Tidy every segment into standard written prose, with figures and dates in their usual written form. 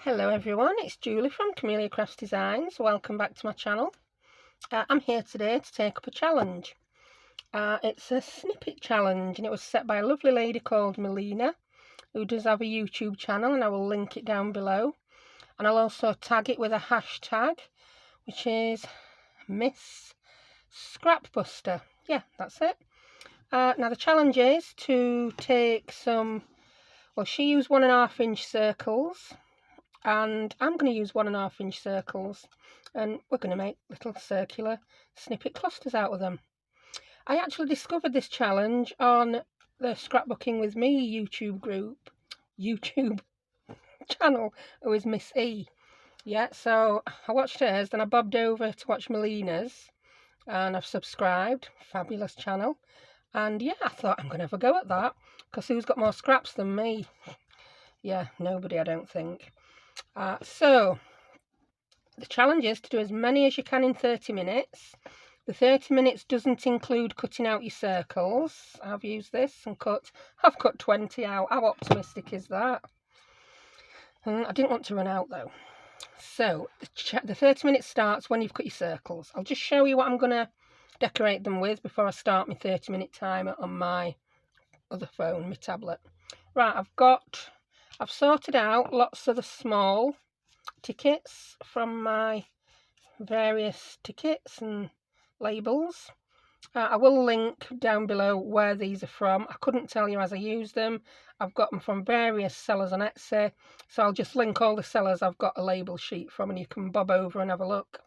Hello everyone, it's Julie from Camelia Crafts Designs. Welcome back to my channel. I'm here today to take up a challenge. It's a snippet challenge and it was set by a lovely lady called Melina, who does have a YouTube channel, and I will link it down below. And I'll also tag it with a hashtag, which is msscrapbuster. Yeah, that's it. Now the challenge is to take some, well, she used 1.5 inch circles, and I'm going to use 1.5 inch circles, and we're going to make little circular snippet clusters out of them. I actually discovered this challenge on the Scrapbooking with Me YouTube channel, who is Miss E. Yeah, so I watched hers, then I bobbed over to watch Melina's, and I've subscribed. Fabulous channel. And yeah, I thought I'm going to have a go at that, because who's got more scraps than me? Yeah, nobody, I don't think. So the challenge is to do as many as you can in 30 minutes. The 30 minutes doesn't include cutting out your circles. I've used this and I've cut 20 out. How optimistic is that? I didn't want to run out though. So the 30 minutes starts when you've cut your circles. I'll just show you what I'm going to decorate them with before I start my 30-minute timer on my other phone, my tablet. Right, I've sorted out lots of the small tickets from my various tickets and labels. I will link down below where these are from. I couldn't tell you as I use them. I've got them from various sellers on Etsy, so I'll just link all the sellers I've got a label sheet from, and you can bob over and have a look.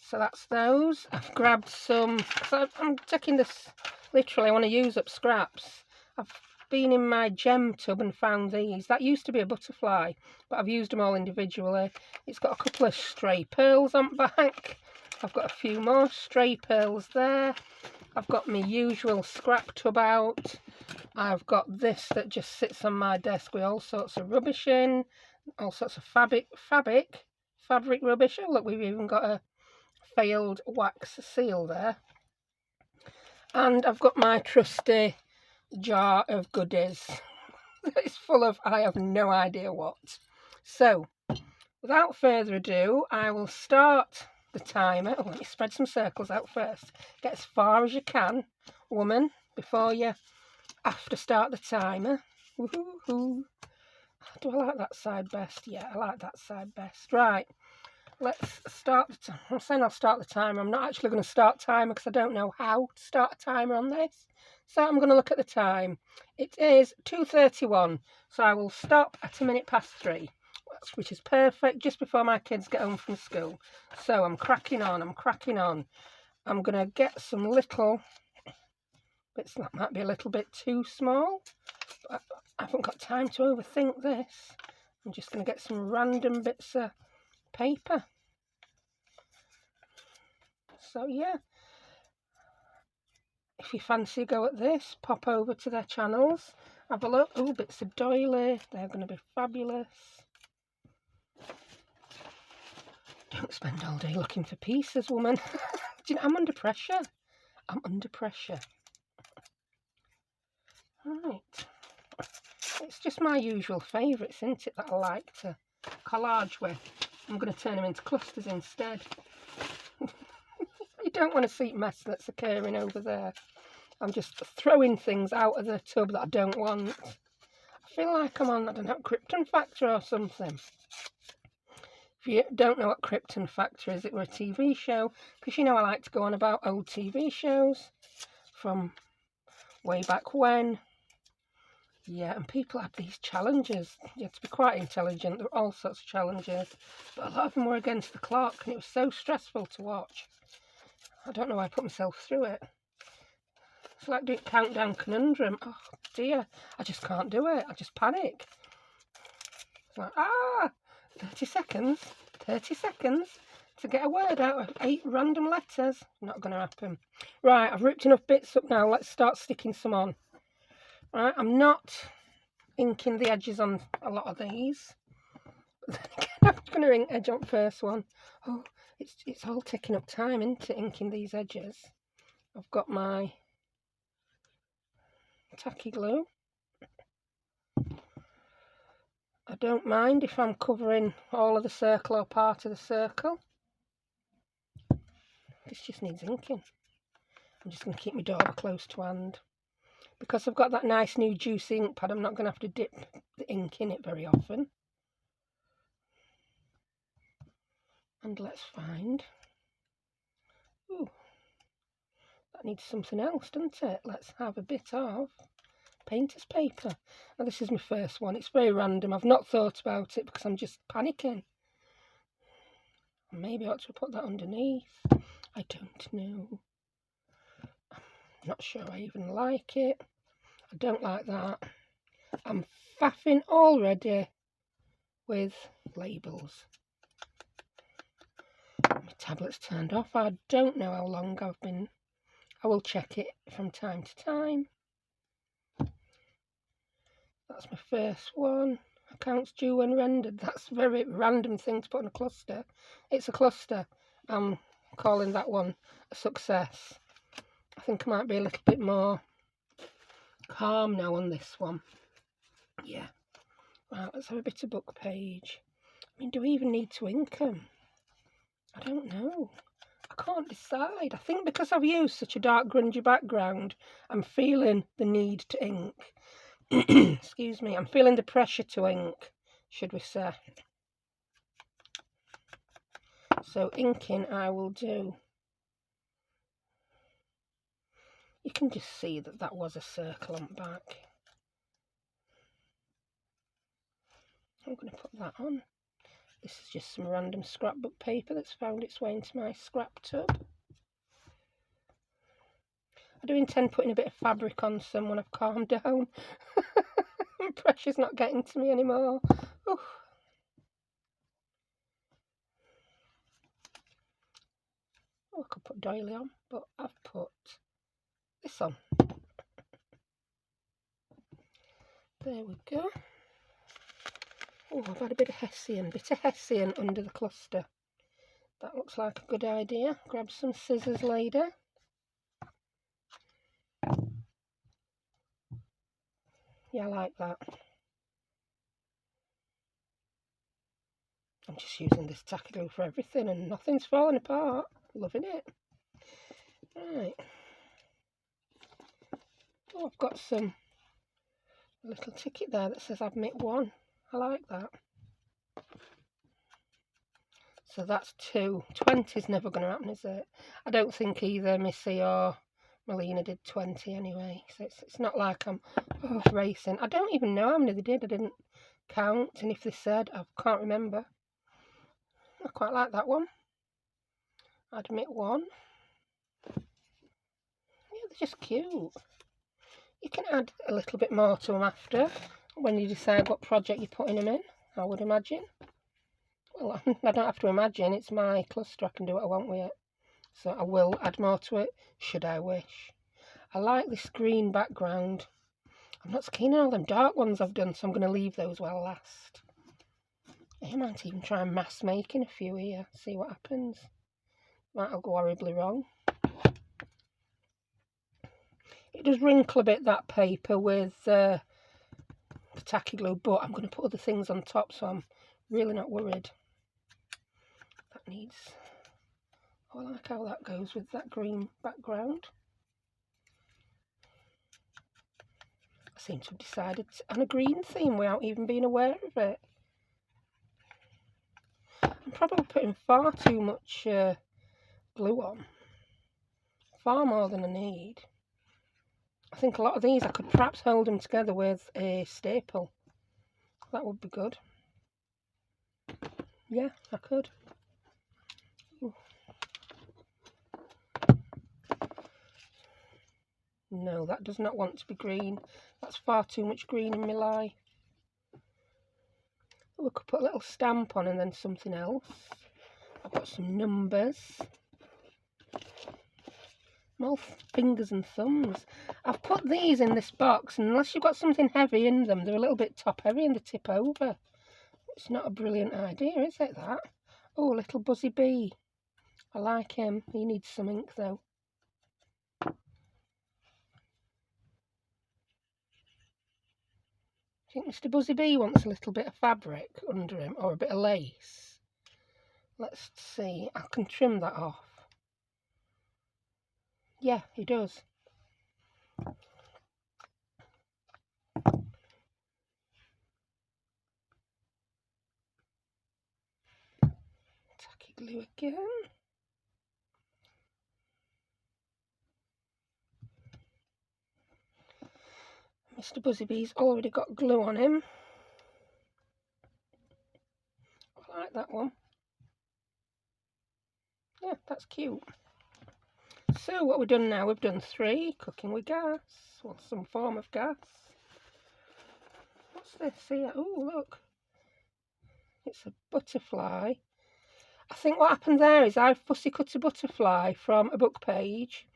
So that's those. I've grabbed some, because I'm taking this, literally I want to use up scraps. I've been in my gem tub and found these. That used to be a butterfly, but I've used them all individually. It's got a couple of stray pearls on back. I've got a few more stray pearls there. I've got my usual scrap tub out. I've got this that just sits on my desk with all sorts of rubbish in, all sorts of fabric rubbish. Oh look, we've even got a failed wax seal there. And I've got my trusty jar of goodies. It's full of, I have no idea what. So without further ado, I will start the timer. Oh, let me spread some circles out first. Get as far as you can, woman, before you have to start the timer. Woohoo! Do I like that side best? Yeah, I like that side best. Right, let's start the timer. I'm saying I'll start the timer. I'm not actually going to start timer because I don't know how to start a timer on this. So I'm going to look at the time. It is 2:31, so I will stop at 3:01, which is perfect just before my kids get home from school. So I'm cracking on. I'm going to get some little bits that might be a little bit too small, but I haven't got time to overthink this. I'm just going to get some random bits of paper. So yeah, if you fancy a go at this, pop over to their channels, have a look. Oh, bits of doily, they're going to be fabulous. Don't spend all day looking for pieces, woman. Do you know, I'm under pressure. Right. It's just my usual favourites, isn't it, that I like to collage with. I'm going to turn them into clusters instead. You don't want to see mess that's occurring over there. I'm just throwing things out of the tub that I don't want. I feel like I'm on, I don't know, Krypton Factor or something. If you don't know what Krypton Factor is, it was a TV show, because you know I like to go on about old TV shows from way back when. Yeah, and people have these challenges. You have to be quite intelligent. There are all sorts of challenges, but a lot of them were against the clock, and it was so stressful to watch. I don't know why I put myself through it. It's like doing Countdown Conundrum. Oh dear, I just can't do it. I just panic. It's like, 30 seconds to get a word out of 8 random letters. Not going to happen. Right, I've ripped enough bits up now. Let's start sticking some on. Right, I'm not inking the edges on a lot of these. But then again, I'm going to ink edge on first one. Oh, it's all taking up time, isn't it, inking these edges? I've got my tacky glue. I don't mind if I'm covering all of the circle or part of the circle. This just needs inking. I'm just going to keep my dauber close to hand. Because I've got that nice new juicy ink pad, I'm not going to have to dip the ink in it very often. And let's find... Ooh, that needs something else, doesn't it? Let's have a bit of painter's paper. Now this is my first one. It's very random. I've not thought about it because I'm just panicking. Maybe I ought to put that underneath. I don't know. I'm not sure I even like it. I don't like that. I'm faffing already with labels. My tablet's turned off. I don't know how long I've been. I will check it from time to time. That's my first one. Accounts due when rendered. That's a very random thing to put in a cluster. It's a cluster. I'm calling that one a success. I think I might be a little bit more calm now on this one. Yeah. Right, let's have a bit of book page. I mean, do we even need to ink them? I don't know. I can't decide. I think because I've used such a dark grungy background, I'm feeling the need to ink. Excuse me, I'm feeling the pressure to ink, should we say. So inking I will do. You can just see that that was a circle on the back. I'm going to put that on. This is just some random scrapbook paper that's found its way into my scrap tub. I do intend putting a bit of fabric on some when I've calmed down. Pressure's not getting to me anymore. Oof. Oh, I could put doily on, but I've put this on. There we go. Oh, I've had a bit of Hessian under the cluster. That looks like a good idea. Grab some scissors later. Yeah, I like that. I'm just using this tacky glue for everything and nothing's falling apart. Loving it. Right. Oh, I've got some little ticket there that says admit 1. I like that. So that's 2. 20 is never going to happen, is it? I don't think either Missy or Melina did 20 anyway. So it's not like I'm racing. I don't even know how many they did. I didn't count. And if they said, I can't remember. I quite like that one. Admit 1. Yeah, they're just cute. You can add a little bit more to them after, when you decide what project you're putting them in, I would imagine. Well, I don't have to imagine, it's my cluster, I can do what I want with it. So I will add more to it, should I wish. I like this green background. I'm not so keen on all them dark ones I've done, so I'm going to leave those well last. I might even try and mass making a few here, see what happens. Might all go horribly wrong. It does wrinkle a bit, that paper, with the tacky glue, but I'm going to put other things on top, so I'm really not worried. That needs... Oh, I like how that goes with that green background. I seem to have decided on a green theme without even being aware of it. I'm probably putting far too much glue on. Far more than I need. I think a lot of these I could perhaps hold them together with a staple. That would be good. Yeah, I could. Ooh. No, that does not want to be green. That's far too much green in my life. Oh, we could put a little stamp on and then something else. I've got some numbers. I'm all fingers and thumbs. I've put these in this box, and unless you've got something heavy in them, they're a little bit top heavy and they tip over. It's not a brilliant idea, is it, that? Oh, little buzzy bee. I like him. He needs some ink, though. I think Mr. Buzzy Bee wants a little bit of fabric under him, or a bit of lace. Let's see, I can trim that off. Yeah, he does. Tacky glue again. Mr. Buzzy Bee's already got glue on him. I like that one. Yeah, that's cute. So what we've done now, we've done 3, cooking with gas, or some form of gas. What's this here? Oh, look. It's a butterfly. I think what happened there is I fussy cut a butterfly from a book page,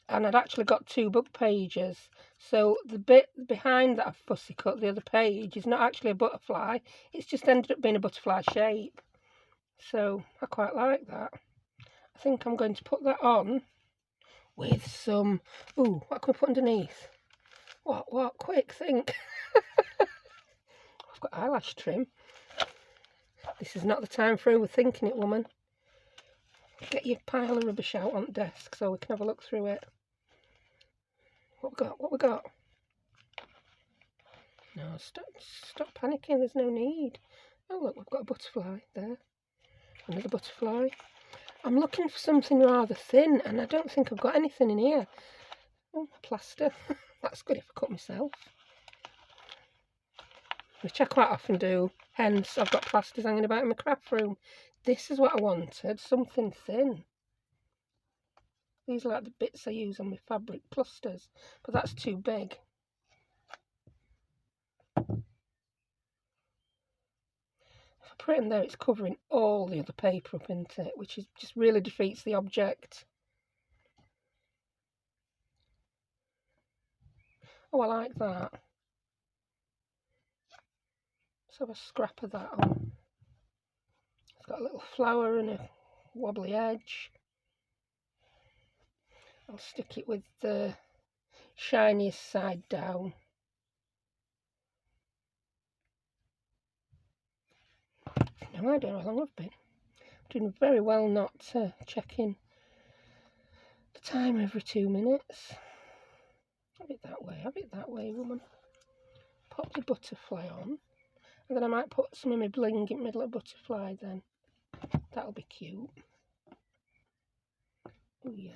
and I'd actually got 2 book pages. So the bit behind that I've fussy cut, the other page, is not actually a butterfly. It's just ended up being a butterfly shape. So I quite like that. I think I'm going to put that on with some... Ooh, what can we put underneath? What? Quick, think. I've got eyelash trim. This is not the time for overthinking it, woman. Get your pile of rubbish out on the desk so we can have a look through it. What we got? No, stop panicking, there's no need. Oh look, we've got a butterfly there. Another butterfly. I'm looking for something rather thin, and I don't think I've got anything in here. Oh, plaster. That's good if I cut myself. Which I quite often do, hence I've got plasters hanging about in my craft room. This is what I wanted, something thin. These are like the bits I use on my fabric clusters, but that's too big. If I put it in there, it's covering all the other paper up, isn't it? Which is just really defeats the object. Oh, I like that. Let's have a scrap of that on. It's got a little flower and a wobbly edge. I'll stick it with the shiniest side down. No idea how long I've been. I'm doing very well not checking the time every 2 minutes. Have it that way, woman. Pop the butterfly on, and then I might put some of my bling in the middle of butterfly then. That'll be cute. Oh yeah.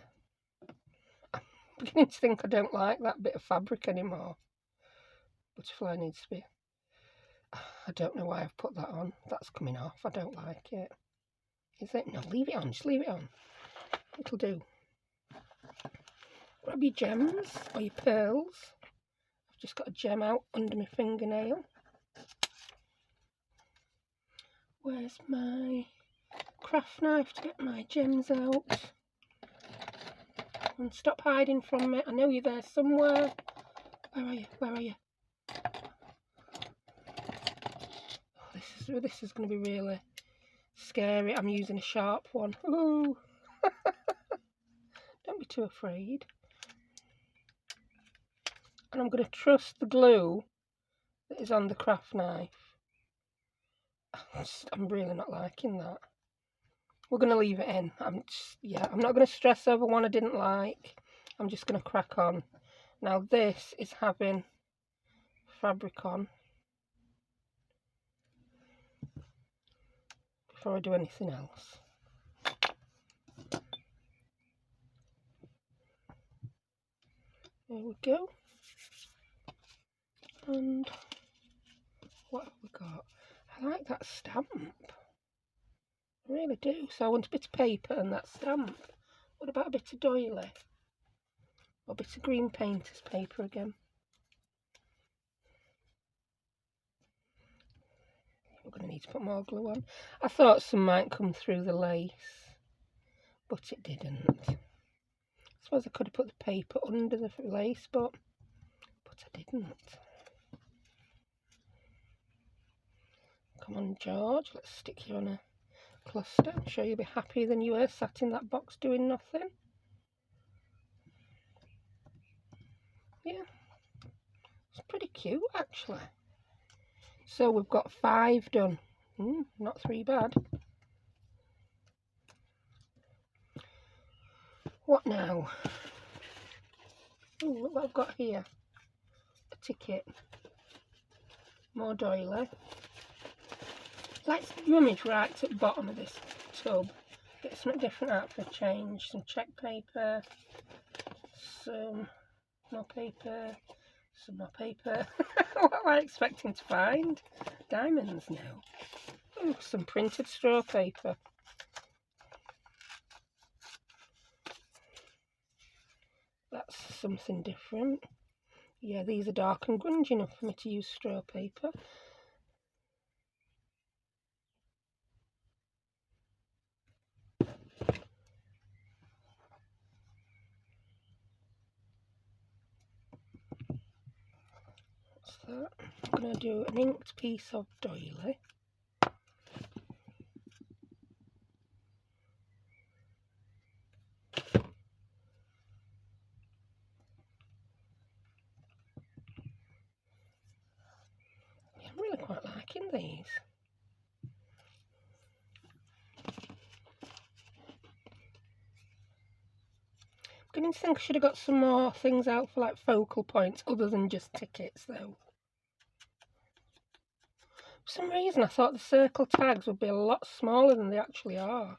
I'm beginning to think I don't like that bit of fabric anymore. Butterfly needs to be... I don't know why I've put that on. That's coming off. I don't like it. Is it? No, leave it on. Just leave it on. It'll do. Grab your gems or your pearls. I've just got a gem out under my fingernail. Where's my craft knife to get my gems out? And stop hiding from me. I know you're there somewhere. Where are you? Where are you? Oh, this is going to be really scary. I'm using a sharp one. Ooh. Don't be too afraid. And I'm going to trust the glue that is on the craft knife. I'm really not liking that. We're going to leave it in. I'm not going to stress over one I didn't like. I'm just going to crack on. Now this is having fabric on before I do anything else. There we go. And what have we got? I like that stamp. I really do. So I want a bit of paper and that stamp. What about a bit of doily? Or a bit of green painter's paper again? We're going to need to put more glue on. I thought some might come through the lace, but it didn't. I suppose I could have put the paper under the lace, but I didn't. Come on, George, let's stick you on a cluster. I'm sure you'll be happier than you were sat in that box doing nothing. Yeah, it's pretty cute actually. So we've got 5 done. Not 3 bad. What now? Ooh, look what I've got here. A ticket. More doily. Let's rummage right at the bottom of this tub. Get something different out for a change. Some check paper. Some more paper. Some more paper. What am I expecting to find? Diamonds now. Ooh, some printed straw paper. That's something different. Yeah, these are dark and grungy enough for me to use straw paper. What's that? I'm going to do an inked piece of doily. Yeah, I'm really quite liking these. I'm beginning to think I should have got some more things out for like focal points other than just tickets though. For some reason I thought the circle tags would be a lot smaller than they actually are.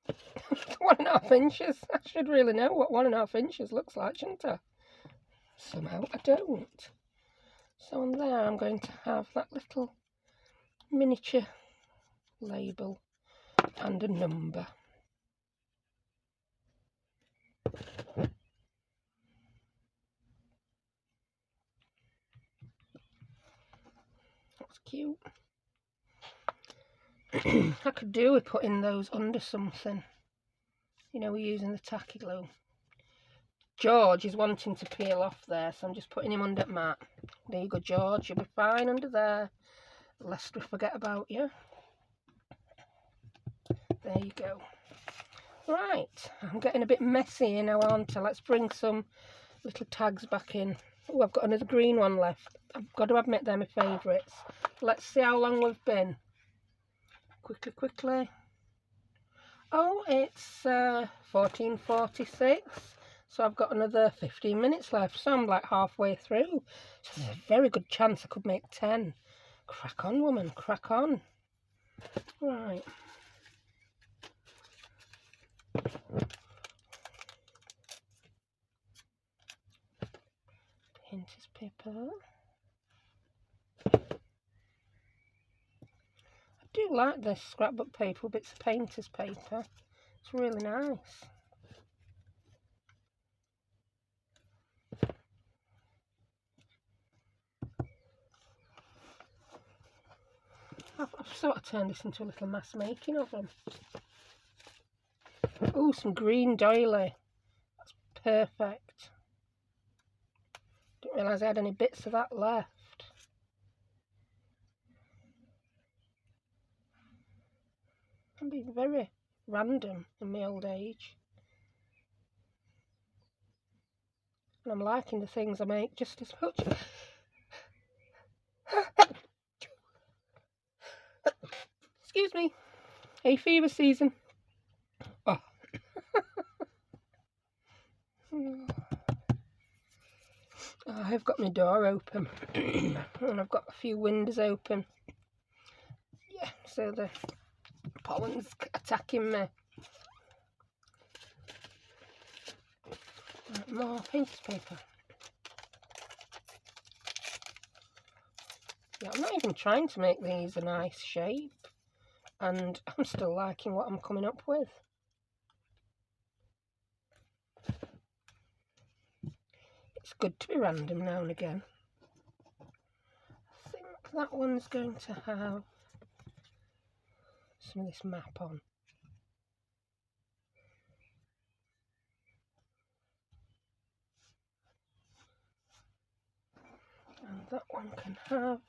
1.5 inches. I should really know what 1.5 inches looks like, shouldn't I? Somehow I don't. So on there I'm going to have that little miniature label and a number. That's cute. I could do with putting those under something. You know, we're using the tacky glue. George is wanting to peel off there, so I'm just putting him under mat. There you go, George. You'll be fine under there, lest we forget about you. There you go. Right, I'm getting a bit messy here now, aren't I? Let's bring some little tags back in. Oh, I've got another green one left. I've got to admit they're my favourites. Let's see how long we've been. Quickly. Oh, it's 14:46. So I've got another 15 minutes left. So I'm like halfway through. So there's a very good chance I could make 10. Crack on, woman, crack on. Right. Painter's paper. I do like this scrapbook paper with bits of painter's paper. It's really nice. I've sort of turned this into a little mass making of them. Oh, some green doily. That's perfect. Didn't realise I had any bits of that left. I'm being very random in my old age. And I'm liking the things I make just as much. Excuse me. Hay fever season. Oh. I've got my door open and I've got a few windows open. Yeah, so the pollen's attacking me. Right, more painter's paper. Yeah, I'm not even trying to make these a nice shape, and I'm still liking what I'm coming up with. It's good to be random now and again. I think that one's going to have some of this map on. And that one can have,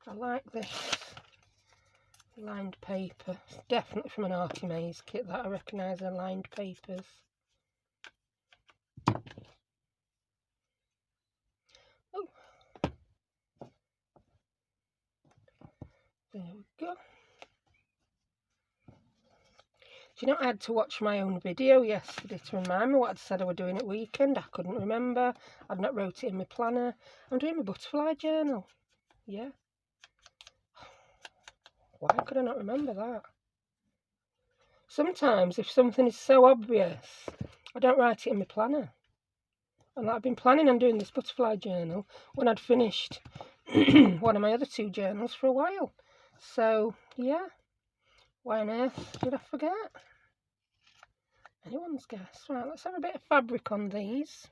I like this lined paper. It's definitely from an Arty Maze kit that I recognise are lined papers. Oh, There we go. Do you know, I had to watch my own video yesterday to remind me what I'd said I were doing at weekend. I couldn't remember. I'd not wrote it in my planner. I'm doing my butterfly journal. Yeah. Why could I not remember that? Sometimes, if something is so obvious, I don't write it in my planner. And I've been planning on doing this butterfly journal when I'd finished one of my other 2 journals for a while. So, yeah. Why on earth did I forget? Anyone's guess. Right, let's have a bit of fabric on these.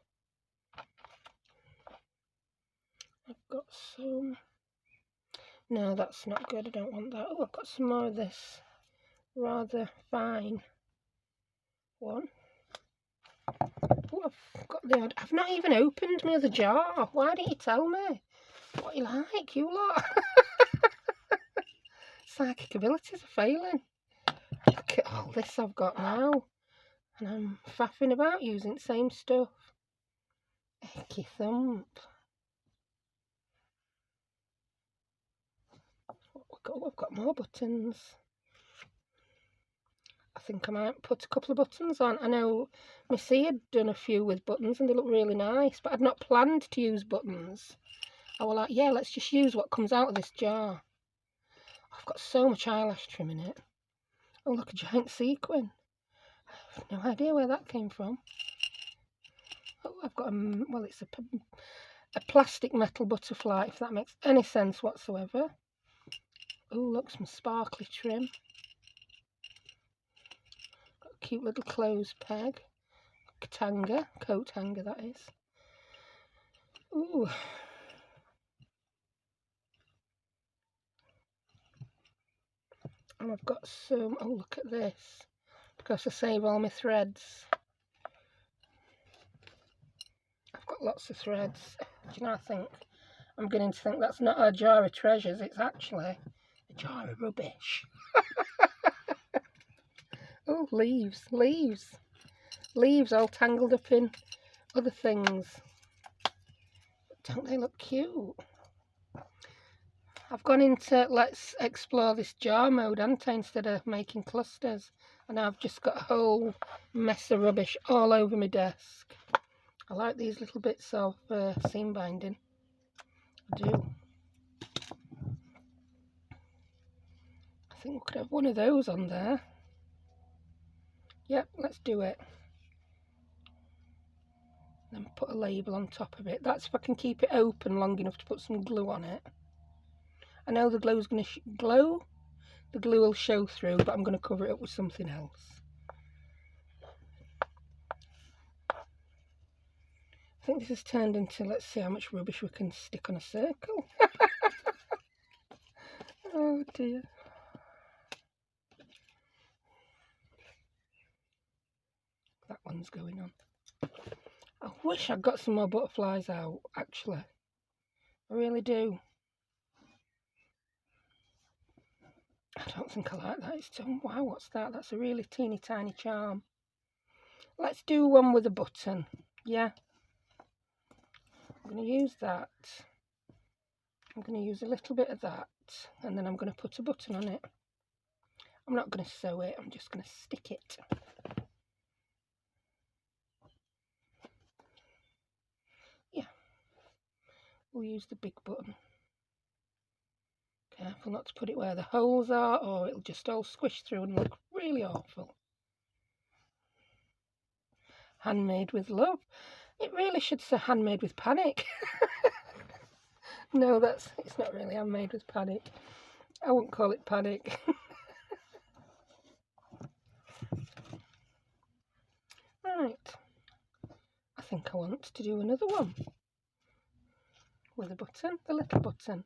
I've got some... No, that's not good. I don't want that. Oh, I've got some more of this rather fine one. Oh, I've got the odd... I've not even opened my other jar. Why didn't you tell me? What you like, you lot? Psychic abilities are failing. Look at all this I've got now. And I'm faffing about using the same stuff. Icky thump. We've got more buttons. I think I might put a couple of buttons on. I know Missy had done a few with buttons and they look really nice, but I'd not planned to use buttons. I was like, yeah, let's just use what comes out of this jar. I've got so much eyelash trim in it. Oh, look, a giant sequin. I have no idea where that came from. Oh, I've got a, well, it's a plastic metal butterfly, if that makes any sense whatsoever. Oh, look, some sparkly trim. Got a cute little clothes peg. Coat hanger that is. Ooh. And I've got some, oh, look at this. Because I save all my threads. I've got lots of threads. Do you know, I think I'm beginning to think that's not a jar of treasures, it's actually a jar of rubbish. Oh, leaves all tangled up in other things. Don't they look cute? I've gone into let's explore this jar mode, haven't I, instead of making clusters. And I've just got a whole mess of rubbish all over my desk. I like these little bits of seam binding. I do. I think we could have one of those on there. Yep, let's do it. Then put a label on top of it. That's if I can keep it open long enough to put some glue on it. I know the glue's going to glow. The glue will show through, but I'm going to cover it up with something else. I think this has turned into, let's see how much rubbish we can stick on a circle. Oh dear. That one's going on. I wish I'd got some more butterflies out, actually. I really do. I don't think I like that. It's too, wow, what's that? That's a really teeny tiny charm. Let's do one with a button. Yeah. I'm going to use that. I'm going to use a little bit of that. And then I'm going to put a button on it. I'm not going to sew it. I'm just going to stick it. Yeah. We'll use the big button. Careful not to put it where the holes are, or it'll just all squish through and look really awful. Handmade with love. It really should say handmade with panic. No, it's not really handmade with panic. I wouldn't call it panic. Right. I think I want to do another one. With a button, the little button.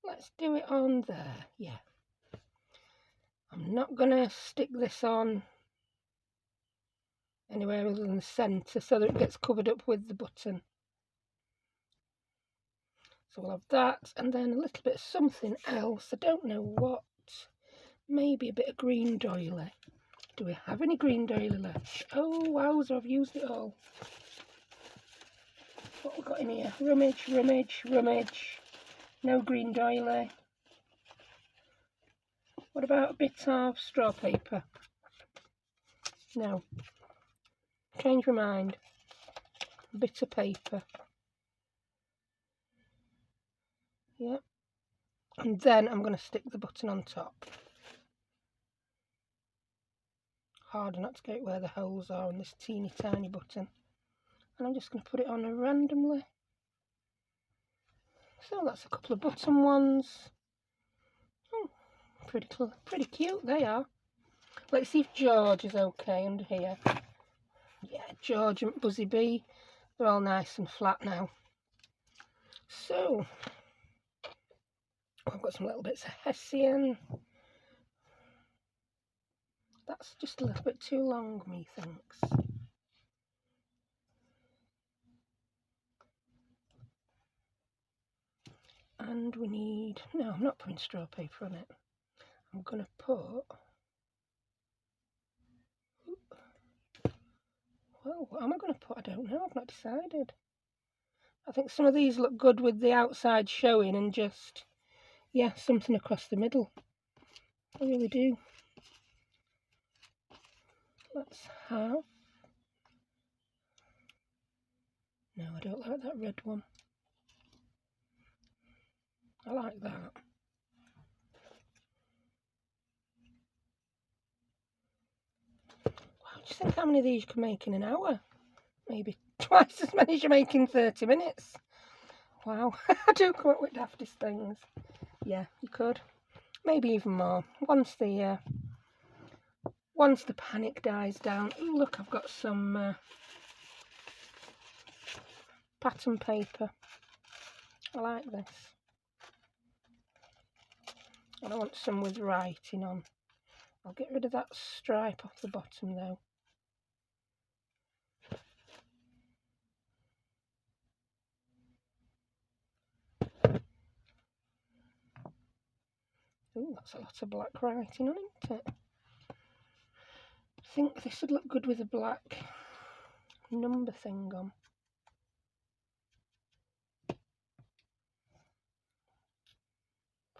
Let's do it on there. Yeah. I'm not going to stick this on anywhere other than the centre so that it gets covered up with the button. So we'll have that, and then a little bit of something else. I don't know what. Maybe a bit of green doily. Do we have any green doily left? Oh, wowzer, I've used it all. What have we got in here? Rummage. No green doily. What about a bit of straw paper? No. Change my mind. A bit of paper. Yep. And then I'm going to stick the button on top. Harder not to get it where the holes are on this teeny tiny button. And I'm just going to put it on randomly. So that's a couple of button ones. Oh, pretty cute they are. Let's see if George is okay under here. Yeah, George and Buzzy Bee, they're all nice and flat now. So, I've got some little bits of Hessian. That's just a little bit too long, methinks. And we need, no, I'm not putting straw paper on it. I'm going to put, well, what am I going to put? I don't know, I've not decided. I think some of these look good with the outside showing and just, yeah, something across the middle. I really do. Let's have, no, I don't like that red one. I like that. Wow, do you think how many of these you can make in an hour? Maybe twice as many as you make in 30 minutes. Wow, I do come up with daftest things. Yeah, you could. Maybe even more. Once the panic dies down. Ooh, look, I've got some pattern paper. I like this. And I want some with writing on. I'll get rid of that stripe off the bottom though. Ooh, that's a lot of black writing on, isn't it? I think this would look good with a black number thing on.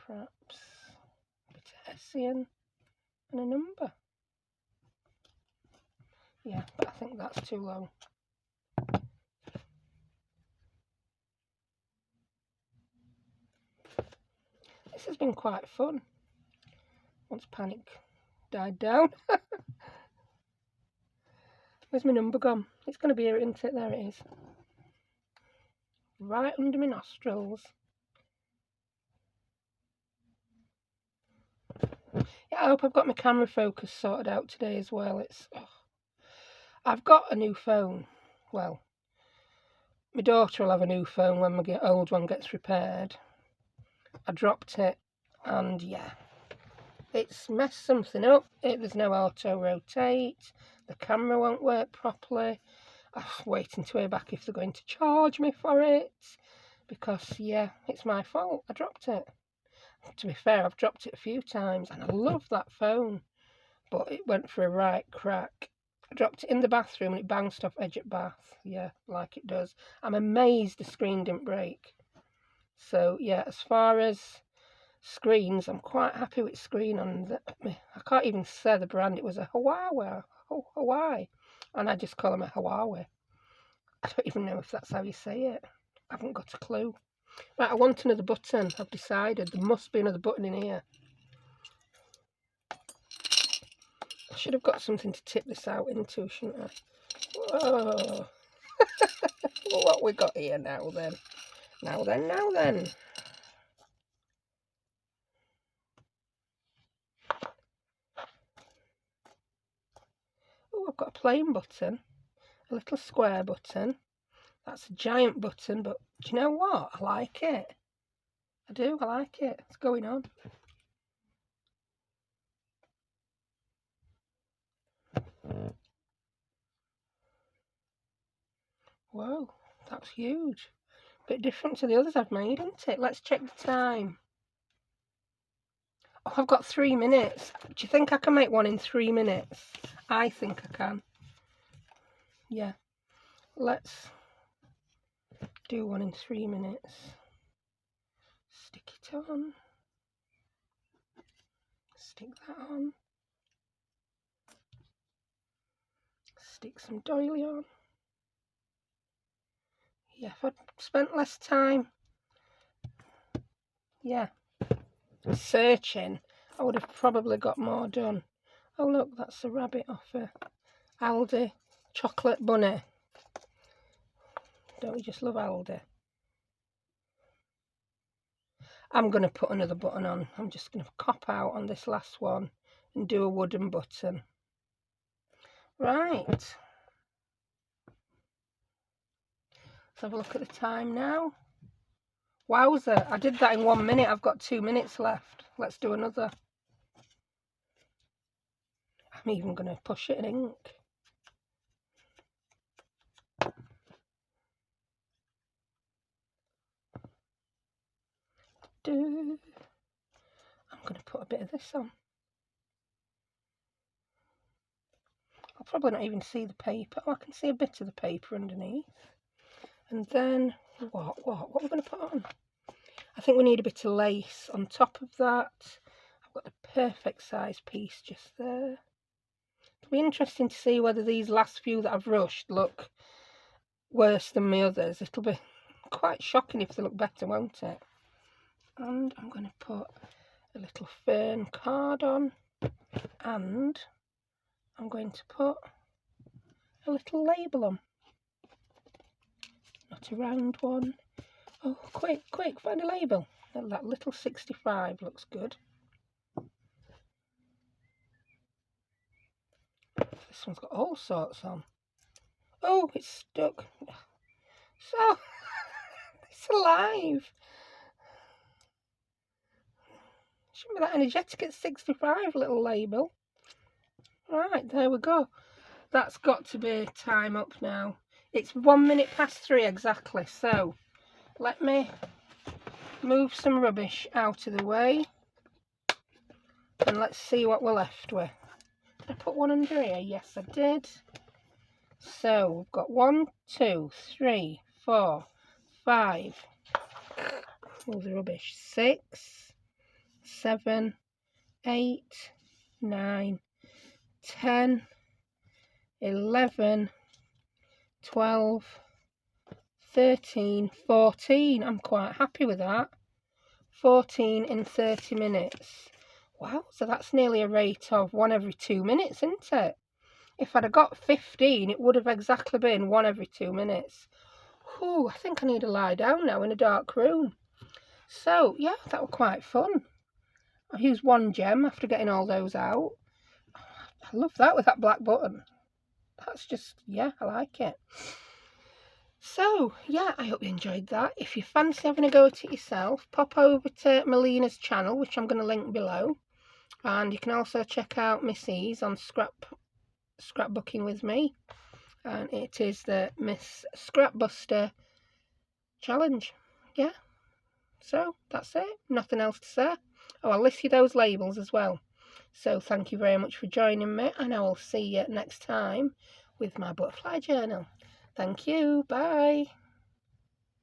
Perhaps a bit of Hessian and a number. Yeah, but I think that's too long. This has been quite fun. Once panic died down. Where's my number gone? It's going to be here, isn't it? There it is. Right under my nostrils. Yeah, I hope I've got my camera focus sorted out today as well. I've got a new phone. Well, my daughter will have a new phone when my old one gets repaired. I dropped it and yeah, it's messed something up. There's no auto rotate. The camera won't work properly. I'm waiting to hear back if they're going to charge me for it. Because yeah, it's my fault. I dropped it. To be fair, I've dropped it a few times and I love that phone. But it went for a right crack. I dropped it in the bathroom and it bounced off edge at bath. Yeah, like it does. I'm amazed the screen didn't break. So yeah, as far as screens, I'm quite happy with screen on I can't even say the brand. It was a Huawei. And I just call them a Huawei. I don't even know if that's how you say it. I haven't got a clue. Right, I want another button. I've decided there must be another button in here. I should have got something to tip this out into, shouldn't I? Whoa. Well, what we got here now then? Now then. Oh, I've got a plain button. A little square button. That's a giant button, but do you know what? I like it. I do, I like it. It's going on. Whoa, that's huge. Bit different to the others I've made, isn't it? Let's check the time. Oh, I've got 3 minutes. Do you think I can make one in 3 minutes? I think I can. Yeah. Let's do one in 3 minutes. Stick it on. Stick that on. Stick some doily on. Yeah, if I'd spent less time, yeah, searching, I would have probably got more done. Oh look, that's a rabbit off a Aldi chocolate bunny. Don't we just love Aldi? I'm going to put another button on. I'm just going to cop out on this last one and do a wooden button. Right. Let's have a look at the time now. Wowzer, I did that in 1 minute. I've got 2 minutes left. Let's do another. I'm even going to push it in ink. I'm going to put a bit of this on. I'll probably not even see the paper. Oh, I can see a bit of the paper underneath. And then, what are we going to put on? I think we need a bit of lace on top of that. I've got the perfect size piece just there. It'll be interesting to see whether these last few that I've rushed look worse than my others. It'll be quite shocking if they look better, won't it? And I'm going to put a little fern card on, and I'm going to put a little label on. Not a round one. Oh, quick, find a label. That little 65 looks good. This one's got all sorts on. Oh, it's stuck. So, it's alive. Shouldn't be that energetic at 65, little label. Right, there we go. That's got to be time up now. It's 1 minute past 3 exactly, so let me move some rubbish out of the way and let's see what we're left with. Did I put one under here? Yes, I did. So we've got 1, 2, 3, 4, 5. Move the rubbish. 6, 7, 8, 9, 10, 11, 12, 13, 14. I'm quite happy with that. 14 in 30 minutes. Wow, so that's nearly a rate of 1 every 2 minutes, isn't it? If I'd have got 15, it would have exactly been 1 every 2 minutes. Whew, I think I need to lie down now in a dark room. So, yeah, that was quite fun. I've used 1 gem after getting all those out. I love that with that black button. That's just, yeah, I like it. So, yeah, I hope you enjoyed that. If you fancy having a go at it yourself, pop over to Melina's channel, which I'm going to link below. And you can also check out Missy's on scrapbooking with me. And it is the Miss Scrapbuster challenge. Yeah. So, that's it. Nothing else to say. Oh, I'll list you those labels as well. So, thank you very much for joining me. And I will see you next time with my butterfly journal. Thank you. Bye.